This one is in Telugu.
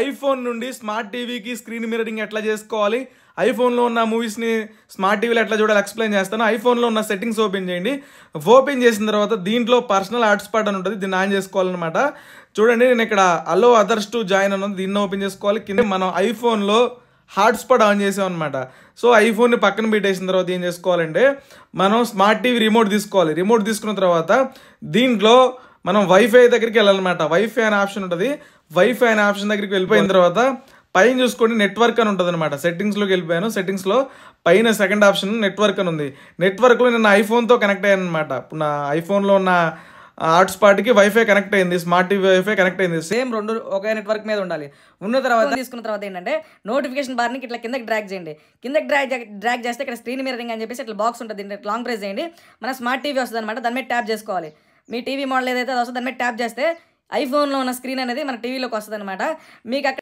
ఐఫోన్ నుండి స్మార్ట్ టీవీకి స్క్రీన్ మిర్రరింగ్ ఎట్లా చేసుకోవాలి, ఐఫోన్లో ఉన్న మూవీస్ని స్మార్ట్ టీవీలో ఎట్లా చూడాలి ఎక్స్ప్లెయిన్ చేస్తాను. ఐఫోన్లో ఉన్న సెట్టింగ్స్ ఓపెన్ చేయండి. ఓపెన్ చేసిన తర్వాత దీంట్లో పర్సనల్ హాట్స్పాట్ అని ఉంటుంది, దీన్ని ఆన్ చేసుకోవాలన్నమాట. చూడండి, నేను ఇక్కడ అలో అదర్స్ టు జాయిన్ అని ఉంది, దీన్ని ఓపెన్ చేసుకోవాలి. కింద మనం ఐఫోన్లో హాట్స్పాట్ ఆన్ చేసామన్నమాట. సో ఐఫోన్ని పక్కన పెట్టేసిన తర్వాత ఏం చేసుకోవాలంటే మనం స్మార్ట్ టీవీ రిమోట్ తీసుకోవాలి. రిమోట్ తీసుకున్న తర్వాత దీంట్లో మనం వైఫై దగ్గరికి వెళ్ళాలన్నమాట. వైఫై అనే ఆప్షన్ ఉంటుంది. వైఫై అనే ఆప్షన్ దగ్గరికి వెళ్ళిపోయిన తర్వాత పైన చూసుకోండి నెట్వర్క్ అని ఉంటుంది అనమాట. సెట్టింగ్స్లోకి వెళ్ళిపోయాను. సెట్టింగ్స్లో పైన సెకండ్ ఆప్షన్ నెట్వర్క్ అని ఉంది. నెట్వర్క్లో నేను ఐఫోన్తో కనెక్ట్ అయ్యాను అనమాట. ఇప్పుడు నా ఐఫోన్లో ఉన్న హాట్స్పాట్కి వైఫై కనెక్ట్ అయింది, స్మార్ట్ టీవీ వైఫై కనెక్ట్ అయింది. సేమ్ రెండు ఒకే నెట్వర్క్ మీద ఉండాలి. ఉన్న తర్వాత తీసుకున్న తర్వాత ఏంటంటే నోటిఫికేషన్ బార్ని ఇట్లా కిందకి డ్రాగ్ చేయండి. కిందకి డ్రాగ్ చేస్తే ఇక్కడ స్క్రీన్ మిర్రరింగ్ అని చెప్పేసి ఇట్లా బాక్స్ ఉంటుంది. లాంగ్ ప్రెస్ చేయండి, మన స్మార్ట్ టీవీ వస్తుంది అనమాట. దాని మీద ట్యాప్ చేసుకోవాలి. మీ టీవీ మోడల్ ఏదైతే అది వస్తుంది దాని మీద ట్యాప్ చేస్తే ఐఫోన్లో ఉన్న స్క్రీన్ అనేది మన టీవీలోకి వస్తుంది అనమాట. మీకు అక్కడ